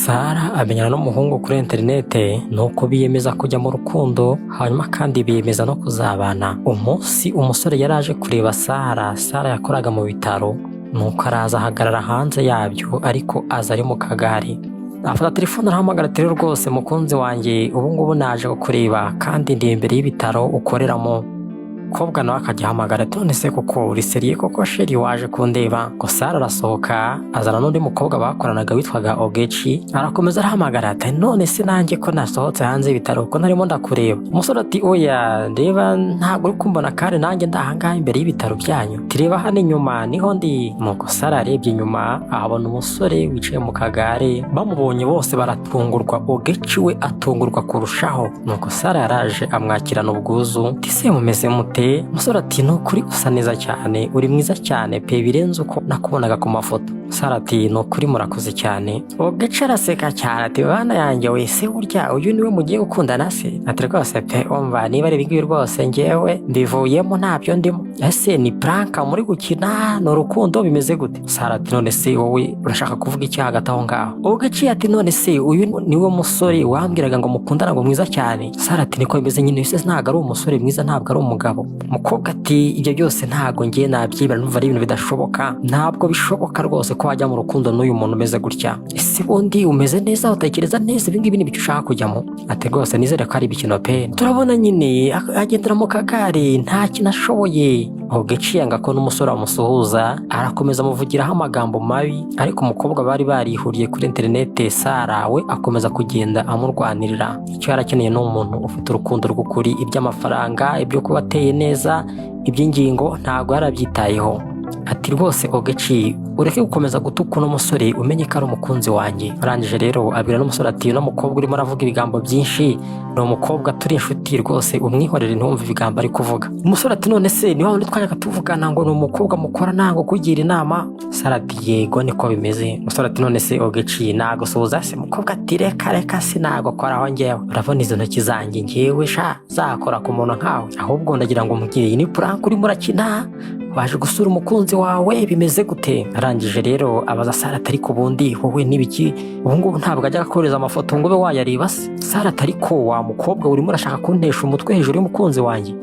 Sara amenyana n'umuhungu kuri interinete nuko biyemeza kujya mu rukundo, hanyuma kandi biyemeza no kuzabana. Umunsi umusore yaraje kureba Sara yakoraga mu bitaro, nuko araza ahagarara hanze yabyo ariko aza ari mu kagare. Afata telefone arahamagara ati rwose mukunzi wanjye ubu ngubu naje kukureba kandi ndi imbere y'ibitaro ukoreramo. Kobwa nawe akajya ahamagara ati none se koko uri seriye koko sheri waje kundeba? Ko Sara arasohoka azana n'undi mukobwa bakoranaga witwaga Ogechi, arakomeza arahamagara ati none se nanjye ko nasohotse hanze y'ibitaro ko narimo ndakureba. Umusore ati oya ndeba ntabwo uri kumbona kandi nanjye ndahangaha imbere y'ibitaro byanyu, tireba hano inyuma niho ndi. Nuko Sara arebye inyuma ahabona umusore wicaye mu kagare, bamubonye bose baratungurwa, Ogechi we atungurwa kurushaho. Nuko Sara yaraje amwakirana ubwuzu ati se mumeze mute? Umusore ati nukuri usa neza cyane, uri mwiza cyane pe birenze uko nakubonaga ku mafoto. Sara ati nukuri murakoze cyane. Ogechi araseka cyane ati bana yanjye wese burya uyu niwe mugiye gukundana se? Ati rwose pe umva niba ari ibigwi rwose njyewe mbivuyemo ntabyo ndimo. Ese ni pranka muri gukina no rukundo bimeze gute? Sara ati none se wowe urashaka kuvuga iki hagati aho ngaho? Ogechi ati none se uyu niwe musore wambwiraga ngo mukundana ngo mwiza cyane? Sara ati niko bimeze nyine, ese ntabwo ari umusore mwiza, ntabwo ari umugabo. Umukobwa ati ibyo byose ntabwo ngiye nabyibera, numva ari ibintu bidashoboka, ntabwo bishoboka rwose ko wajya mu rukundo n'uyu muntu umeze gutya. Ese bundi umeze neza, utekereza neza ibingibi ni byo ushaka kujyamo? Ati rwose nizere ko ari ibikino pe, turabona nyine agendera mu kagare nta kintu ashoboye. Ogechi yanga ko n'umusore amusuhuza, arakomeza amuvugiraho amagambo mabi, ariko umukobwa bari barihuriye kuri interinete Sara we akomeza kugenda amurwanirira. Icyo yarakeneye ni umuntu ufite urukundo rw'ukuri, iby'amafaranga, ibyo kuba ateye neza, iby'ingingo ntabwo yarabyitayeho. Ati rwose Ogechi ureke gukomeza gutuka uno musore umenye ko ari umukunzi wanjye. Arangije rero abwira n'umusore ati uno mukobwa urimo aravuga ibigambo byinshi ni umukobwa turi inshuti rwose umwihorere ntumve ibigambo ari kuvuga. Umusore ati none se ni wa wundi twajyaga tuvugana ngo ni umukobwa mukora ntabwo kugira inama? Sara ati yego niko bimeze. Umusore ati none se Ogechi nagusuhuza se? Umukobwa ati reka sinago koraho njyewe, urabona izo ntoki zanjye njyewe sha zakora ku muntu nkawe, ahubwo ndagira ngo mubwire iyi ni prank urimo urakina, waje gusura umukunzi wawe bimeze gute? Arangije rero abaza Sara atari ku bundi wowe nibiki ubu ngubu ntabwo ajya akoreza amafoto ngo ube wayareba se? Sara atari ko wa mukobwa urimo urashaka kuntesha umutwe hejuru y'umukunzi wanjye?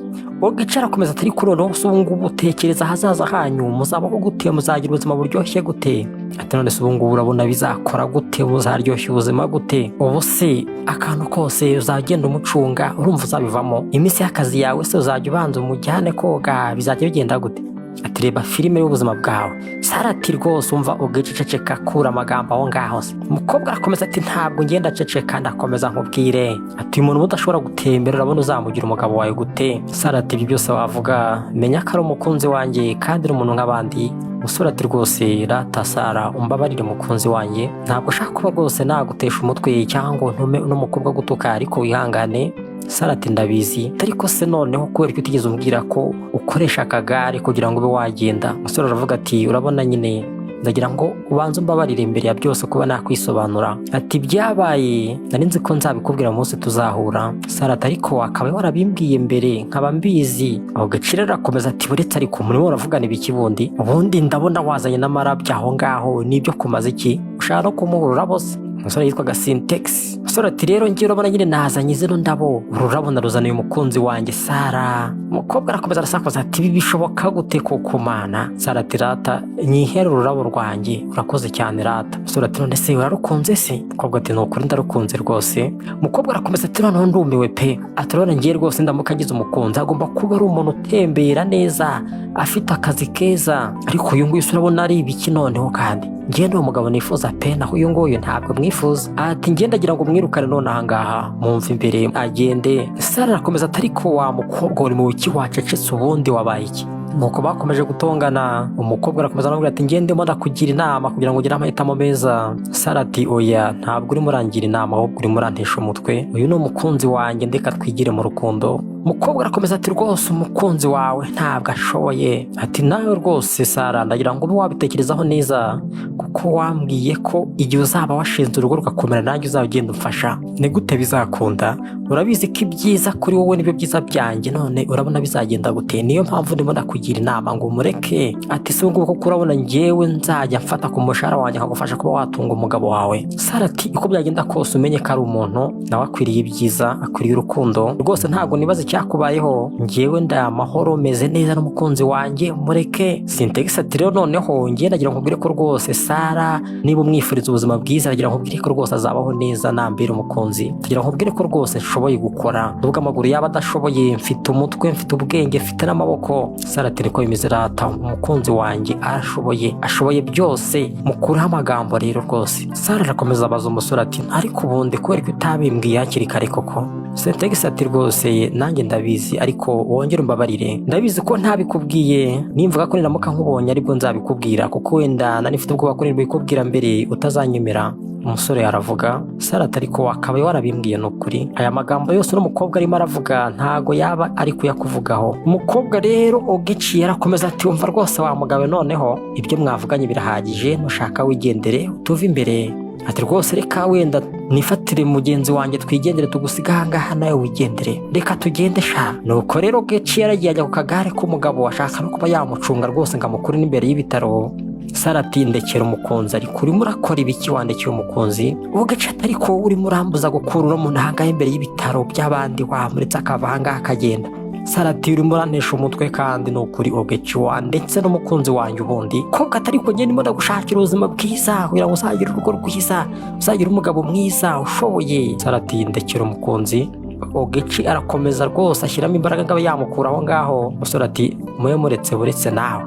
Ogechi arakomeza atari kuri ubu ngubu utekereza hazaza hanyu muzabaho gute, muzagira ubuzima buryoshye gute? Ati none se ubu ngubu urabona bizakora gute, muzaryoshya ubuzima gute? Ubu se akantu kose uzagenda umucunga urumva uzabivamo? Iminsi y'akazi yawe se uzajya ubanza umujyane koga, bizajya bigenda gute? Ati reba filime y'ubuzima bwawe. Sara ati rwose umva Ogechi ceceka kura amagambo aho ngaho se. Umukobwa arakomeza ati ntabwo ngenda ceceka ndakomeza nkubwire. Ati umuntu udashobora gutembera urabona uzamugira umugabo wawe gute? Sara ati ibyo byose wavuga menya ko ari umukunzi wanjye kandi ari umuntu nk'abandi. Umusore ati rwose rata Sara umbabarire mukunzi wanjye, ntabwo ushaka kuba rwose nagutesha umutwe cyangwa ntume n'umukobwa gutuka ariko wihangane. Sara ati ndabizi ariko se noneho kubera ko utigeze umbwira ko ukoresha akagare kugira ngo ube wagenda? Umusore aravuga ati urabona nyine ndagira ngo ubanze umbabarire imbere ya byose kuba nakwisobanura. Ati byabaye nari nzi ko nzabikubwira munsi tuzahura. Sara ati ariko wakabaye warabimbwiye mbere nkaba mbizi. Ogechi rero arakomeza ati buretse ariko murimo uravugana ibiki bundi? Ubundi ndabona wazanye n'amarabya aho ngaho nibyo kumaze iki? Ushaka no kumuhurura bose? Umusore yitwaga Syntex. Umusore ati rero ngiye urabona nyine nazanye zino ndabo, ururabo naruzaniye umukunzi wanjye Sara. Umukobwa arakomeza arasakuza ati ibi bishoboka gute koko mana? Sara ati rata nyihere ururabo rwanjye, urakoze cyane rata. Umusore ati none se urarukunze se? Umukobwa ati nukuri ndarukunze rwose. Umukobwa arakomeza ati noneho ndumiwe pe, ati urabona ngiye rwose ndamuka ngize umukunzi agomba kuba ari umuntu utembera neza afite akazi keza, ariko uyu nguyu urabona ari ibiki noneho kandi ngende uwo mugabo nifuza pe naho uyu nguyu ntabwo mwifuza. Ati ngende agira ngo mwirukane none ahangaha mumva imbere agende. Sara arakomeza atari ko wa mukobwa uri mu biki wacecetse ubundi wabaye iki? Nuko bakomeje gutongana. Umukobwa arakomeza aramubwira ati ngendemo ndakugira inama kugira ngo ugire amahitamo meza. Sara ati oya ntabwo urimo urangira inama ahubwo urimo urantesha umutwe, uyu ni umukunzi wanjye ndeka twigire mu rukundo. Umukobwa arakomeza ati rwose umukunzi wawe ntabwo ashoboye. Ati nawe rwose Sara ndagira ngo ube wabitekerezaho neza kuko wambwiye ko igihe uzaba washinze urugo rugakomera nanjye uzagenda umfasha. ni gute bizakunda? Urabizi ko ibyiza kuri wowe nibyo byiza byanjye, none urabona bizagenda gute? Niyo mpamvu ndimo ndakugira inama ngo umureke. Ati se ubwo kuko urabona njyewe nzajya mfata ku mushahara wanjye nkagufasha kuba watunga umugabo wawe. Sara ati uko byagenda kose umenye ko ari umuntu nawe akwiriye ibyiza, akwiriye urukundo rwose, ntabwo nibaza icyakubayeho, njyewe ndi amahoro meze neza n'umukunzi wanjye, mureke. Sintex ati rero noneho njye nagira nkubwire ko rwose Sara niba umwifuriza ubuzima bwiza, nagira nkubwire ko rwose azabaho neza nambere umukunzi, nagira nkubwire ko rwose nshoboye gukora nubwo amaguru yaba adashoboye, mfite umutwe, mfite ubwenge, mfite n'amaboko. Sara ati niko bimeze rata, umukunzi wanjye arashoboye, ashoboye byose, mukureho amagambo rero rwose. Sara arakomeza abaza umusore ati ariko ubundi kubera ko utabimbwiye hakiri kare koko? Sintex ati rwose nanjye ndabizi, ariko wongere umbabarire, ndabizi ko ntabikubwiye, nimvuga ko niramuka nkubonye aribwo nzabikubwira, kuko wenda nari mfite ubwoba ko nibikubwira mbere utazanyemera. Umusore aravuga. Sara ati ariko wakabaye warabimbwiye n'ukuri, aya magambo yose n'umukobwa arimo aravuga ntago yaba ari kuyakuvugaho. Umukobwa rero Ogechi yarakomeza ati umva rwose wa mugabo, noneho ibyo mwavuganye birahagije, nushaka wigendere tuve imbere. Ati rwose reka wenda nifatire mugenzi wanjye twigendere, tugusiga ahangaha nawe wigendere, reka tugende sha. Nuko rero Ogechi yaragiye ajya ku kagare k'umugabo, ashaka no kuba yamucunga rwose ngo amukure n'imbere y'ibitaro. Sara ati ndekera umukunzi, ariko urimo urakora ibiki wandekeye umukunzi? Ogechi ati ariko urimo urambuza gukura uno muntu ahangaha imbere y'ibitaro by'abandi, wamuretse akava ahangaha akagenda. Sara ati urimo uranesha umutwe kandi nukuri Ogechi ndetse n'umukunzi wanjye ubundi ko katari ko njye ndimo ndagushakira ubuzima bwiza kugira ngo uzagire urugo rwiza, uzagire umugabo mwiza ushoboye. Sara ati ndekera umukunzi. Ogechi arakomeza rwose ashyiramo imbaraga ngo abe yamukura aho ngaho. Umusore ati muye muretse buretse nawe.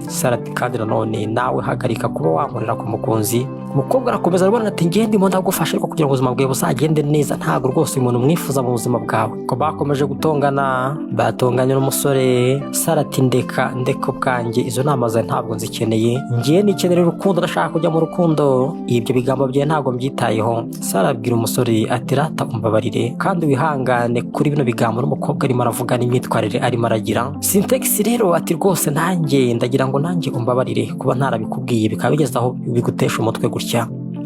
Sara ati kandi nanone nawe hagarika kuba wamurira ku mukunzi. Umukobwa arakomeza arabona ati ngende ndimo ndagufasha ariko kugira ngo ubuzima bwawe buzagende neza, ntabwo rwose umuntu umwifuza mu buzima bwawe. Ko bakomeje gutongana, batonganye n'umusore. Sara ati ndeka ubwanjye izo nama zawe ntabwo nzikeneye, ngiye nikenera urukundo, ndashaka kujya mu rukundo, ibyo bigambo byawe ntabwo mbyitayeho. Sara abwira umusore ati rata umbabarire kandi wihangane kuri bino bigambo n'umukobwa arimo aravuga n'imyitwarire arimo aragira. Sintex rero ati rwose nanjye ndagira ngo nanjye umbabarire kuba ntarabikubwiye bikaba bigeze aho bigutesha umutwe gutya.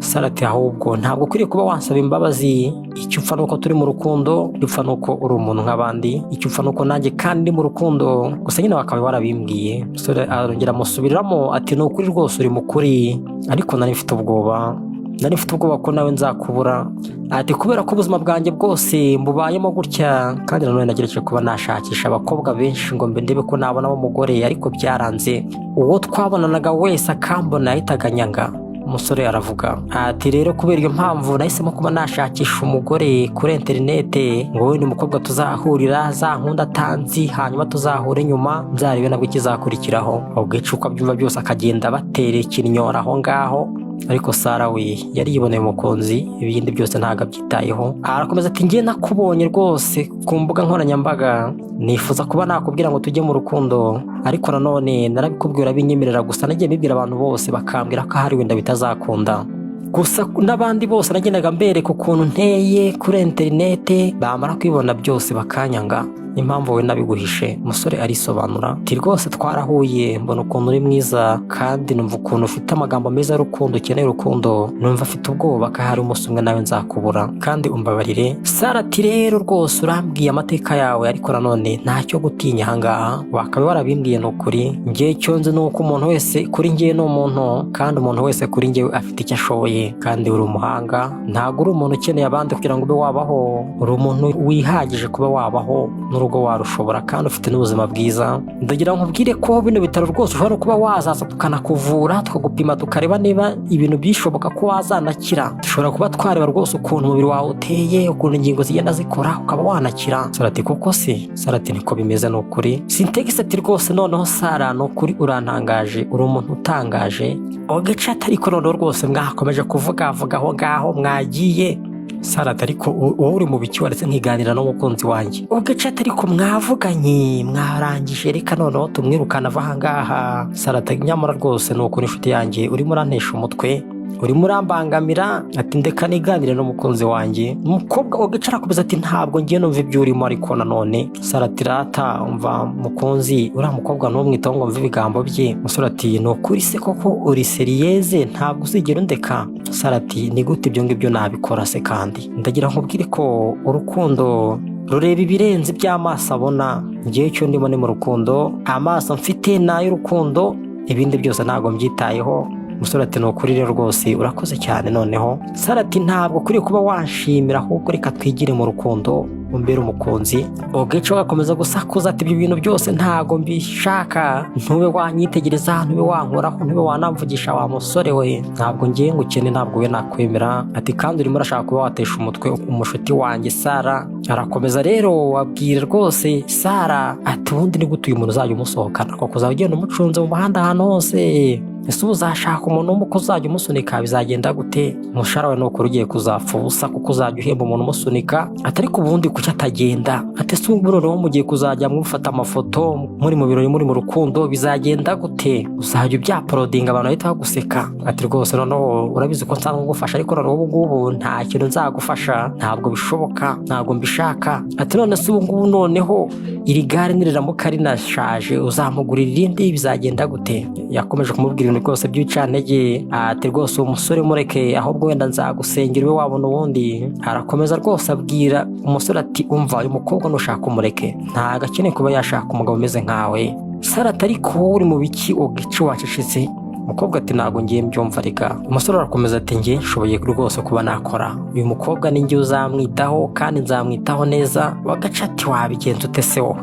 Sara ati ahubwo ntabwo ukwiriye kuba wansaba imbabazi, icyo upfa nuko turi mu rukundo, upfa nuko uri umuntu nk'abandi, icyo upfa nuko nanjye kandi ndi mu rukundo, gusa nyine wakabaye warabimbwiye. Umusore arongera amusubiriramo ati ni ukuri rwose uri mukuri, ariko nari mfite ubwoba ko nawe nzakubura. Ati kubera ko ubuzima bwanjye bwose mbubayemo gutya, kandi nanone nagerageje kuba nashakisha abakobwa benshi ngo mbe ndebe ko nabonamo umugore, ariko byaranze, uwo twabonanaga wese akambona yahitaga nyanga. Umusore aravuga ati rero kubera iyo mpamvu nahisemo kuba nashakisha umugore kuri interinete, ngo wowe ni umukobwa tuzahurira, za nkunda tanzi, hanyuma tuzahure nyuma nzarebe nabwo ikizakurikiraho. Ogechi uko abyumva byose akagenda batera ikinyora aho ngaho, ariko Sara we yari yiboneye umukunzi, ibindi byose ntabwo abyitayeho. Arakomeza ati ngiye nakubonye rwose ku mbuga nkoranyambaga, nifuza kuba nakubwira ngo tujye mu rukundo, ariko nanone narabikubwira binyemerera, gusa nagiye mbibwira abantu bose bakambwira ko ahari wenda bitazakunda. Gusa n'abandi bose nagendaga mbereka ukuntu nteye kuri interinete, bamara kwibona byose bakanyanga, impamvu we nabiguhishe. Umusore arisobanura ati rwose twarahuye, mbona ukuntu uri mwiza kandi numva ukuntu ufite amagambo meza y'urukundo, ukeneye urukundo, numva afite ubwoba ko hari umunsi umwe nawe nzakubura kandi umbabarire. Sara ati rero rwose urambwiye amateka yawe, ariko nanone ntacyo gutinya ahangaha, wakabaye warabimbwiye n'ukuri. Njye icyo nzi ni uko umuntu wese kuri njye ni umuntu, kandi umuntu wese kuri njye afite icyo ashoboye, kandi uri umuhanga, ntabwo uri umuntu ukeneye abandi kugira ngo ube wabaho, uri umuntu wihagije kuba wabaho n'urugo warushobora, kandi ufite n'ubuzima bwiza. Ndagira nkubwire ko bino bitaro rwose ushobora kuba wazaza tukanakuvura, tukagupima tukareba niba ibintu bishoboka ko wazanakira. Dushobora kuba twareba rwose ukuntu umubiri wawe uteye, ukuntu ingingo zigenda zikora, ukaba wanakira. Sara ati koko se? Sara ati niko bimeze n'ukuri. Sintex ati rwose noneho Sara n'ukuri urantangaje, uri umuntu utangaje. Ogechi ati ariko noneho rwose mwakomeje kuvuga aho ngaho mwagiye. Sara ati ariko wowe uri mu biki waretse nkiganira n'umukunzi wanjye? Ogechi ati ariko mwavuganye mwarangije, reka noneho tumwirukana ava ahangaha. Sara ati nyamara rwose nuko inshuti yanjye urimo urantesha umutwe, urimo urambangamira, ati ndeka niganire n'umukunzi wanjye. Umukobwa Ogechi arakomeza ati ntabwo ngiye numva ibyo urimo, ariko nanone Sara ati rata umva mukunzi, uriya mukobwa ntumwitaho ngo mve ibigambo bye. Umusore ati ni ukuri se koko uri seriyeze ntabwo uzigera undeka? Sara ati ni gute ibyo ngibyo nabikora se, kandi ndagira nkubwire ko urukundo rureba ibirenze iby'amaso abona. Ngewe icyo ndimo ni mu rukundo, amaso mfite ni ay'urukundo, ibindi byose ntabwo mbyitayeho. Umusore ati ni ukuri rero rwose urakoze cyane. Noneho Sara ati ntabwo ukwiye kuba wanshimira, ahubwo reka twigire mu rukundo umbere umukunzi. Ogechi agakomeza gusakuza ati ibyo bintu byose ntabwo mbishaka, ntube wanyitegereza, ntube wankoraho, ntube wanamvugisha wa musore we, ntabwo ngiye ngukene, ntabwo we nakwemera. Ati kandi urimo urashaka kuba watesha umutwe umushuti wanjye Sara. Arakomeza rero wabwira rwose Sara ati ubundi ni gute uyu muntu uzajya umusohokana, kuko uzajya ugenda umucunze mu muhanda ahantu hose, ese uzashaka umuntu w'umuko uzajya umusunika bizagenda gute? Umushahara we nuko ugiye kuzapfa ubusa, kuko uzajya uhemba umuntu umusunika. Ati ariko ubundi kuki atagenda? Ati ese ubu noneho mugiye kuzajya mufata amafoto muri mu birori muri mu rukundo bizagenda gute? Uzajya ubyaporodinga abantu bahita baguseka. Ati rwose noneho urabizi ko nsanzwe ngufasha, ariko noneho ubu ngubu nta kintu nzagufasha, ntabwo bishoboka, ntabwo mbishaka. Ati none se ubu ngubu noneho iri gare niriramuka rinashaje uzamugurira irindi bizagenda gute? Yakomeje kumubwira ibintu rwose by'icantege. Ati rwose uwo musore mureke, ahubwo wenda nzagusengera ube wabona ubundi. Arakomeza rwose abwira umusore ati umva uyu mukobwa nushaka umureke, ntago akeneye kuba yashaka umugabo umeze nkawe. Sara ati ariko uri mu biki Ogechi wacecetse? Umukobwa ati ntago ngiye mbyumva reka. Umusore arakomeza ati ngiye nshoboye rwose kuba nakora, uyu mukobwa ni njye uzamwitaho kandi nzamwitaho neza. Ogechi ati wabigenza ute se wowe?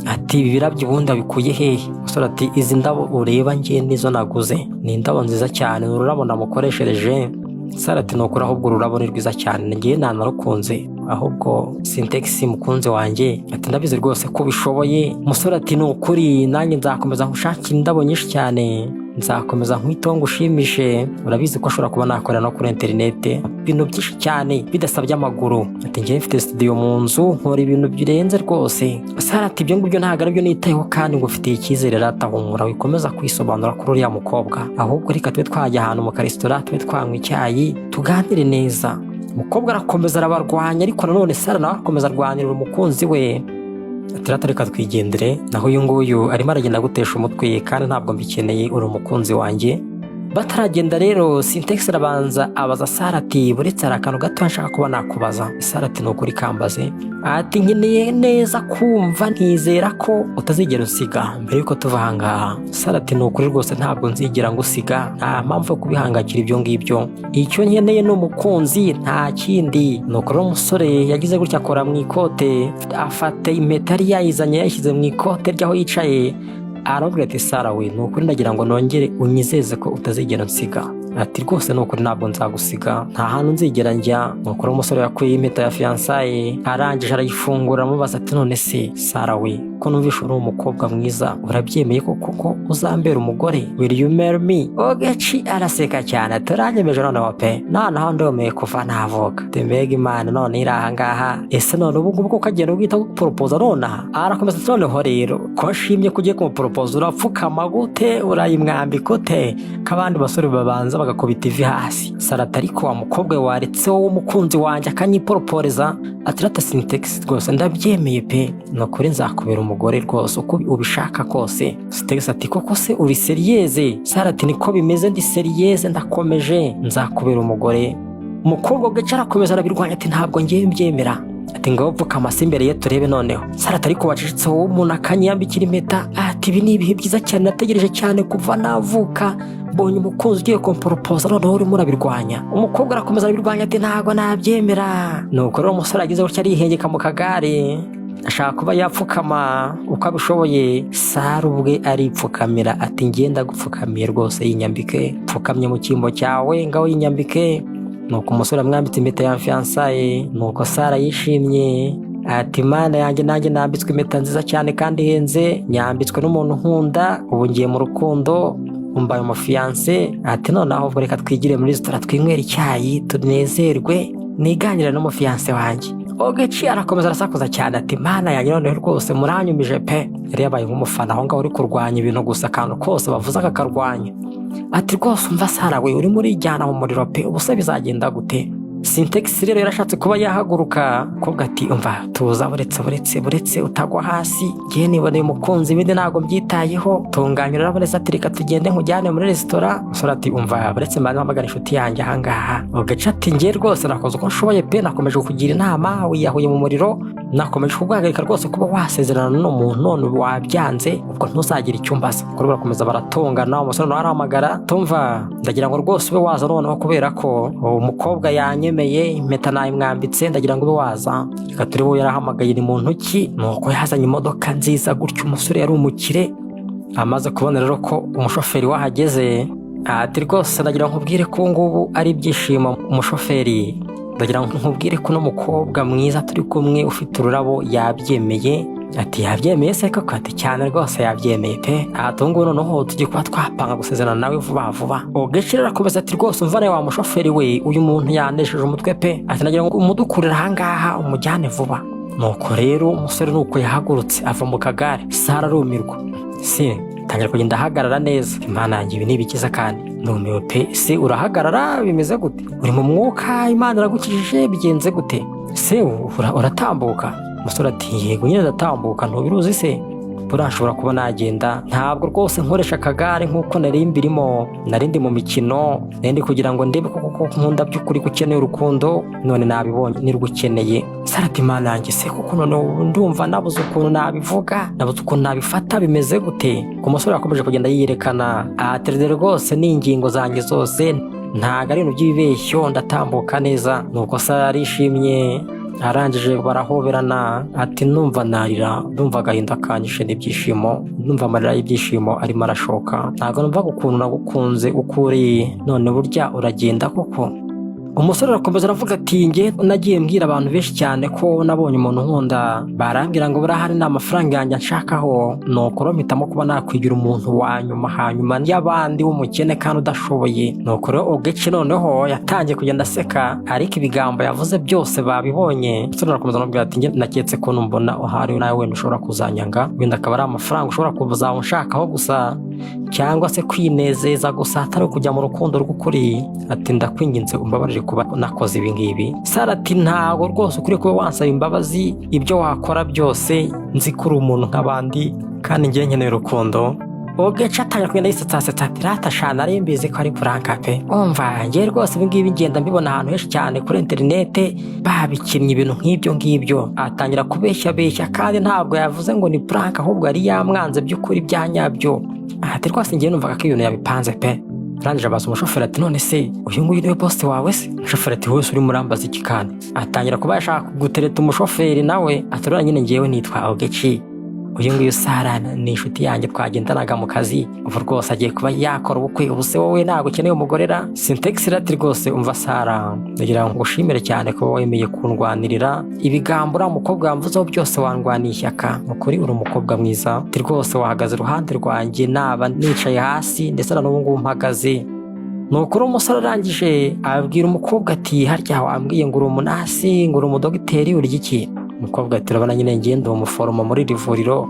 Ati ibi birabyo ubundi abikuye hehe? Umusore ati izi ndabo ureba ngiye nizo naguze, ni indabo nziza cyane, ururabo namukoreshereje. Sara ati nukuri ahubwo ururabo ni rwiza cyane, ngiye nanarukunze, ahubwo Sintex mukunzi wanjye. Ati ndabizi rwose ko bishoboye. Umusore ati nukuri nanjye nzakomeza nkushakira indabo nyinshi cyane, nzakomeza nkwitaho ngushimishe. Urabizi ko ashobora kuba nakorera no kuri interinete ibintu byinshi cyane bidasabye amaguru. Ati ngiye mfite studio mu nzu nkora ibintu birenze rwose. Sara ati ibyo ngibyo ntabwo aribyo nitayeho, kandi ngufitiye icyizere ratahumura, wikomeza kwisobanura kuri uriya mukobwa, ahubwo reka tube twajya ahantu mu karesitora tube twanywa icyayi tuganire neza. Umukobwa arakomeza arabarwanya, ariko nanone Sara nawe akomeza arwanirira umukunzi we. Ati reka twigendere, naho uyu nguyu arimo aragenda gutesha umutwe kandi ntabwo mbikeneye, uri umukunzi wanjye. Bataragenda rero Sintex arabanza abaza Sara ati buretse hari akantu gato nshaka kuba nakubaza. Sara ati nukuri kambaze. Ati nkeneye neza kumva ntizera ko utazigera usiga mbere yuko tuva ahangaha. Sara ati nukuri rwose ntabwo nzigera ngusiga, nta mpamvu yo kubihangakira ibyo ngibyo, icyo nkeneye ni umukunzi nta kindi. Nukuri umusore yagize gutya akora mu ikote, afata impeta yari yayizanye yayishyize mu ikote ry'aho yicaye. Arabwira ati Sara we nukuri ndagira ngo nongere unyizeze ko utazigera unsiga. Ati rwose nukuri ntabwo nzagusiga, nta hantu nzigera njya. Nukuri umusore yakuye impeta ya fiançaye, arangije arayifungura amubaza ati none se Sara we ko numvishe uri umukobwa mwiza, urabyemeye koko uzambera umugore? Will you marry me? Ogechi araseka cyane, turanyemeje noneho pe, noneho ndomeye kuva navuka. Mbega Imana none iri ahangaha, ese none ubu ngubu ko kagenda ubwita guporopoza nonaha? Arakomeza ati noneho rero ko nshimye kugiye kumuporopoza urapfukama gute, urayimwambika ute k'abandi basore babanza bagakubita ivi hasi? Sara ati ariko wa mukobwa waretse wowe umukunzi wanjye akanyiporoporeza? Ati rata Sintex rwose ndabyemeye pe, nukuri nzakubera umugore rwose uko ubishaka kose. Sintex ati koko se uri seriyeze? Sara ati niko bimeze, ndi seriyeze ndakomeje, nzakubera umugore. Umukobwa Ogechi arakomeza arabirwanya ati ntabwo ngiye mbyemera. Ati ngaho vuka amase imbere ye turebe noneho. Sara ati ariko wacecetse wowe umuntu akanyambikira impeta? Ati ibi ni ibihe byiza cyane nategereje cyane kuva navuka, mbonye umukunzi ugiye kumporopoza noneho urimo urabirwanya. Umukobwa arakomeza arabirwanya ati ntabwo nabyemera. Nuko rero umusore agize gutya arihengeka mu kagare, ashaka kuba yapfukama uko abishoboye. Sara ubwe aripfukamira ati ngenda gupfukamiye rwose yinyambike, pfukamye mu cyimbo cyawe ngaho yinyambike. Nuko umusore amwambitse impeta ya fiançaye. Nuko Sara yishimye ati Mana yanjye nanjye nambitswe impeta nziza cyane kandi ihenze, nyambitswe n'umuntu nkunda, ubu ngiye mu rukundo, umbaye umufiance. Ati noneho reka twigire muri resitora twinywera icyayi tunezerwe, niganire n'umufiance wanjye. Ogechi arakomeza arasakuza cyane ati Mana yanjye noneho rwose muranyumije pe. Yari yabaye nk'umufana aho ngaho uri kurwanya ibintu gusa, akantu kose bavuze akakarwanya. ati rwose umva Sara we urimo urijyana mu muriro pe, ubuse bizagenda gute? Sintex rero yarashatse kuba yahaguruka, umukobwa ati umva tuza buretse utagwa hasi, ngiye niboneye umukunzi ibindi ntabwo mbyitayeho, tunganyira buretse ati reka tugende nkujyane muri resitora. Umusore ati umva buretse mbanze mpamagara inshuti yanjye ahangaha. Ugaca ati ngiye rwose nakoze uko nshoboye pe, nakomeje kukugira inama wiyahuye mu muriro, nakomeje kuguhagarika rwose kuba wasezerana n'umuntu none wabyanze, ubwo ntuzagire icyo umbaza. Kuri barakomeza baratongana, umusore nawe arahamagara, tumva ndagira ngo rwose ube waza noneho kubera ko umukobwa yanyemeye impeta nayimwambitse, ndagira ngo ube waza. Reka turebe yarahamagaye ni mu ntoki, nuko yazanye imodoka nziza gutyo. Umusore yari umukire, amaze kubona rero ko umushoferi wahageze ati rwose ndagira ngo nkubwire ko ngubu ari ibyishimo umushoferi, ndagira ngo nkubwire ko n'umukobwa mwiza turi kumwe ufite ururabo yabyemeye. Ati yabyemeye se koko? Ati cyane rwose yabyemeye pe. Atungu noneho tugiye kuba twapanga gusezerana nawe vuba. Ugecira arakomeza ati rwose umva nawe wa mushoferi we, uyu muntu yanesheje umutwe pe, ati nagira ngo umudukurira ahangaha umujyane vuba. Nuko rero umusore nuko yahagurutse ava mu kagare. Sara arumirwa, se tangira kugenda ahagarara neza. Imana yanjye ibi nibikiza kandi numiwe pe. Se urahagarara bimeze gute? Uri mu mwuka Imana iragukijije bigenze gute? Se uratambuka? Umusore ati yego nyine ndatambuka, ntubiruzi se? Burashobora kuba nagenda, ntabwo rwose nkoresha akagare nk'uko nari mbirimo, nari ndi mu mikino, nari kugira ngo ndebe koko nkunda by'ukuri ko ukeneye urukundo, none nabibonye nirwukeneye. Sara ati Imana yanjye se kuko none ndumva nabuze ukuntu nabivuga, nabuze ukuntu nabifata, bimeze gute? Umusore yakomeje kugenda yiyerekana, ati rwose ni ingingo zanjye zose, ntago ari ibintu by'ibibeshyo, ndatambuka neza. Nuko Sara arishimye, arangije barahoberana, ati numva narira, ndumva agahinda kanyishe n'ibyishimo, ndumva amarira y'ibyishimo arimo arashoka, ntabwo numva ukuntu nagukunze ukuri, none burya uragenda koko. Umusore arakomeza aravuga ati nge nagiye mbwira abantu benshi cyane ko nabonye umuntu nkunda, barambwira ngo burahari nta mafaranga yanjye nshakaho, nuko rero mpitamo kuba nakwigira umuntu wa nyuma hanyuma y'abandi w'umukene kandi udashoboye. Nuko rero Ogece noneho yatangiye kugenda aseka, ariko ibigambo yavuze byose babibonye. Umusore arakomeza aramubwira ati nge naketse ko numbona uhari nawe wenda ushobora kuzanyanga, wenda akaba ari amafaranga ushobora kuza unshakaho gusa, cyangwa se kwinezeza gusa atari kujya mu rukundo rw'ukuri. Ati ndakwinginze umbabarire kuba nakoze ibi ngibi. Sara ati ntago rwose ukuri kuba wansaba imbabazi, ibyo wakora byose nzi ko uri umuntu nk'abandi kandi ngiye nkeneye urukundo. Ogece atangira kugenda yisetsa ati rata shana ari mbizi ko ari puranka pe, umva ngiye rwose ibi ngibi ngenda mbibona ahantu henshi cyane kuri interinete babikinnye ibintu nk'ibyo ngibyo. Atangira kubeshya kandi ntabwo yavuze ngo ni puranka, ahubwo yari yamwanze by'ukuri bya nyabyo. Ati rwose ngiye numvaga ko ibintu yabipanze pe. Arangije abaza umushoferi ati none se uyu nguyu niwe boss wawe se? Umushoferi ati wese uri murambaza iki kandi? Atangira kuba yashaka gutereta umushoferi nawe, ati rero nyine ngiyewe nitwa Ogece, uyu nguyu Sara ni inshuti yanjye twagendanaga mu kazi, ubu rwose agiye kuba yakora ubukwe, ubu se wowe ntabwo ukeneye umugorera? Sintex ati rwose umva Sara, ndagira ngo ngushimire cyane ko wemeye kundwanirira, ibigambo uriya mukobwa wamvuzeho byose wandwaniye ishyaka, ukuri uri umukobwa mwiza, ati rwose wahagaze iruhande rwanjye naba nicaye hasi ndetse na n'ubu ngubu mpagaze. Nuko umusore arangije abwira umukobwa ati harya wambwiye ngo uri umunasi, ngo uri umudogiteri, urya iki? Umukobwa ati urabona nyine ngenda umuforomo muri iri vuriro,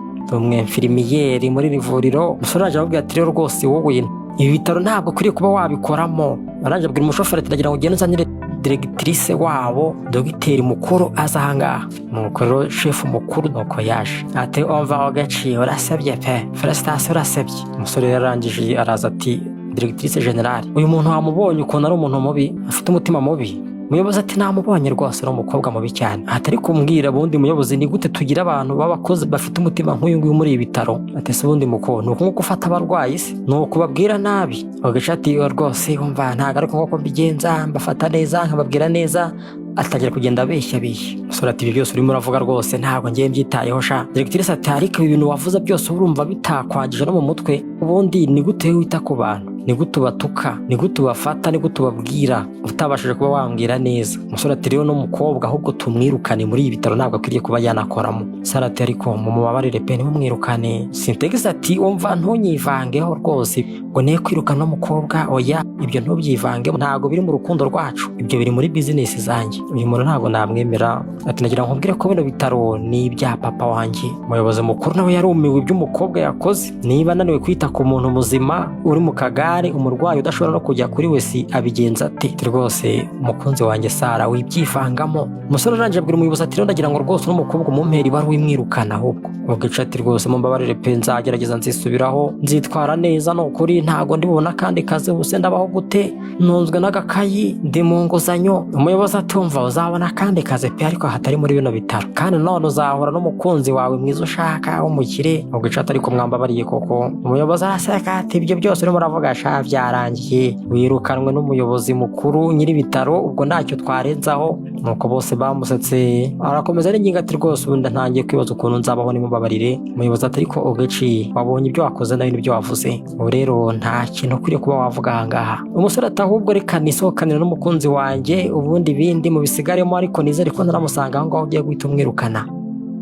umwemfirimiyeri muri iri vuriro. Umusore araje amubwira ati rero rwose wowe ibi bitaro ntabwo ukwiye kuba wabikoramo. Arangije abwira umushoferi ati ndagira ngo ugende uzanire diregitirise wabo dogiteri mukuru aza ahangaha. Nuko rero shefu mukuru nuko yaje, ati umva Ogece urasebye pe, felicitation urasebye. Umusore yarangije araza ati diregitirise generale, uyu muntu wamubonye ukuntu ari umuntu mubi, afite umutima mubi? Umuyobozi ati namubonye rwose ari umukobwa mubi cyane. Atari kumbwira bundi muyobozi ni gute tugira abantu b'abakozi bafite umutima nk'uyu nguyu muri ibi bitaro? Ati se bundi muko ni uko ufata abarwayi se, ni ukubabwira nabi? Ogece ati rwose umva ntabwo ari uko mbigenza, mbafata neza nkababwira neza. Atangira kugenda abeshya. Umusore ati ibi byose urimo uravuga rwose ntabwo ngiye mbyitayeho sha. Diregitirise ati ariko ibi bintu wavuze byose urumva bitakwagije no mu mutwe? Ubundi ni gute wita ku bantu, ni gute ubatuka, ni gute ubafata, ni gute ubabwira utabashije kuba wambwira neza? Umusore ati rero n'umukobwa ahubwo tumwirukane muri ibi bitaro, ntabwo akwiriye kuba yanakoramo. Sara ati ariko mumubabarire pe ntimumwirukane. Sintex ati umva ntunyivangeho rwose ngo ne kwirukana n'umukobwa, oya ibyo ntubyivange, ntabwo biri mu rukundo rwacu, ibyo biri muri business zanjye, uyu muntu ntabwo namwemera. Ati nagira ngo nkubwire ko bino bitaro ni ibya papa wanjye. Umuyobozi mukuru nawe yarumiwe iby'umukobwa yakoze, niba ananiwe kwita ku muntu muzima uri mu kagare hari umurwayi udashobora no kujya kuri we si abigenza ate? Rwose umukunzi wanjye Sara wibyivangamo. Umusore arangije abwira umuyobozi ati ndagira ngo rwose n'umukobwa umumpera ibaruwa imwirukana ahubwo. Ugaca ati rwose mumbabarire pe nzagerageza nzisubiraho nzitwara neza ni ukuri ntago ndi bubona kandi kazi ubuse ndabaho gute ntunzwe n'agakayi ndi mu nguzanyo. Umuyobozi atumva uzabona kandi kazi pe ariko hatari muri bino bitaro kandi none uzahora n'umukunzi wawe mwiza ushaka w'umukire. Ugaca ati ariko mwambabariye koko. Umuyobozi araseka ati ibyo byose urimo uravuga sha byarangiye wirukanwe n'umuyobozi mukuru nyiri bitaro ubwo ntacyo twarenzaho. Nuko bose bamusetse arakomeza n'ingingo ati rwose ubundi ntangiye kwibaza ukuntu nzabaho nimumbabarire. Umuyobozi ati ariko Ogeci wabonye ibyo wakoze nawe n'ibyo wavuze ubu rero nta kintu ukwiriye kuba wavuga ahangaha. Umusore ati ahubwo reka nisohokanire n'umukunzi wanjye ubundi bindi mubisigaremo ariko nizere ko ntaramusanga aho ngaho ugiye guhita umwirukana.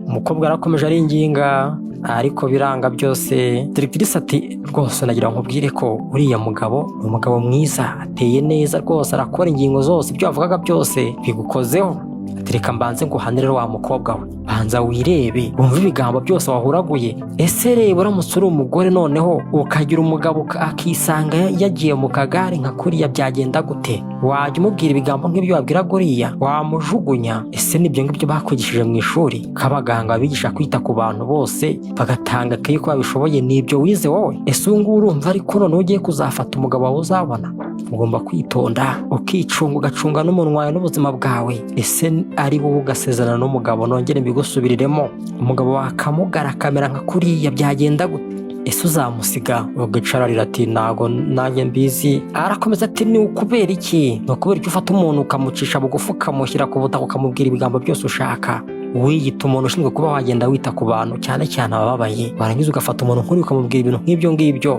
Umukobwa arakomeje aringinga ariko biranga byose. Directrice ati rwose nagira ngo nkubwire ko uriya mugabo ni umugabo mwiza ateye neza rwose arakora ingingo zose ibyo wavugaga byose bigukozeho. Ati reka mbanze nguhanire wa mukobwa we banza wirebe wumve ibigambo byose wahuraguye. Ese reba uramutse uri umugore noneho ukagira umugabo akisanga yagiye mu kagare nka kuriya byagenda gute? Wajya umubwira ibigambo nk'ibyo wabwira guriya? Wamujugunya? Ese nibyo ngibyo bakwigishije mu ishuri k'abaganga bigisha kwita ku bantu bose bagatanga akayi ko babishoboye nibyo wize wowe? Ese ubu ngubu urumva ariko noneho ugiye kuzafata umugabo wawe uzabona? Ugomba kwitonda ukicunga ugacunga n'umunwa wawe n'ubuzima bwawe. Ese ari wowe ugasezerana n'umugabo nongere mbigusubiriremo umugabo wakamugara akamera nka kuriya byagenda gute? Ese uzamusiga? Ugaca ararira ati ntago nanjye mbizi. Arakomeza ati ni ukubera iki? Ni ukubera icyo ufata umuntu ukamucisha bugufi ukamushyira ku butaka ukamubwira ibigambo byose ushaka. Wiyita umuntu ushinzwe kuba wagenda wita ku bantu cyane cyane abababaye warangiza ugafata umuntu nk'uri ukamubwira ibintu nk'ibyo ngibyo.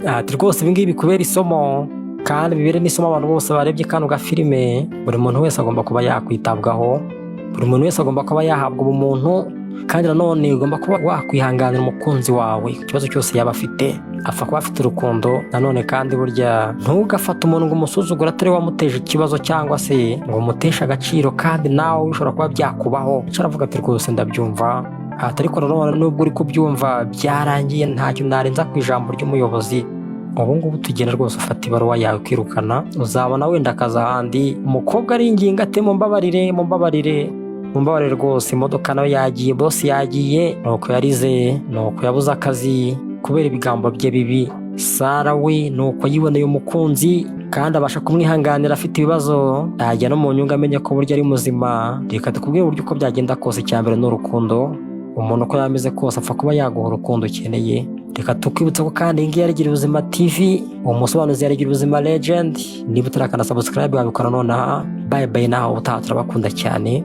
Ati rwose ibi ngibi bikubera isomo kandi bibere n'isomo abantu bose barebye kano gafilime. Buri muntu wese agomba kuba yakwitabwaho, buri muntu wese agomba kuba yahabwa ubumuntu kandi nanone ugomba kuba wakwihanganira umukunzi wawe ku kibazo cyose yaba afite. Apfa kuba afite urukundo nanone kandi burya ntugafate umuntu ngo umusuzugure atari wamuteje ikibazo cyangwa se ngo umuteshe agaciro kandi nawe bishobora kuba byakubaho. Aravuga ati rwose ndabyumva ariko nanone nubwo uri kubyumva byarangiye ntacyo narenza ku ijambo ry'umuyobozi. Ubu ngubu tugenda rwose ufata ibaruwa yawe kwirukana uzabona wenda akazi ahandi. Umukobwa aringinga ati mumbabarire rwose imodoka nawe yagiye bosi yagiye nuko yarize nuko yabuze akazi kubera ibigambo bye bibi. Sara we nuko yiboneye umukunzi kandi abasha kumwihanganira afite ibibazo yajya no mu nyungu amenye ko burya ari muzima. Reka tukubwire uburyo uko byagenda kose icyambere n'urukundo. Umuntu uko yameze kose apfa kuba yaguha urukundo ukeneye. Reka tukwibutsa ko kandi iyi ngiyi yarigira ubuzima TV umusobanuzi yarigira ubuzima legend. Niba utarakanda subscribe wabikora nonaha. Bye bye naho ubutaha turabakunda cyane.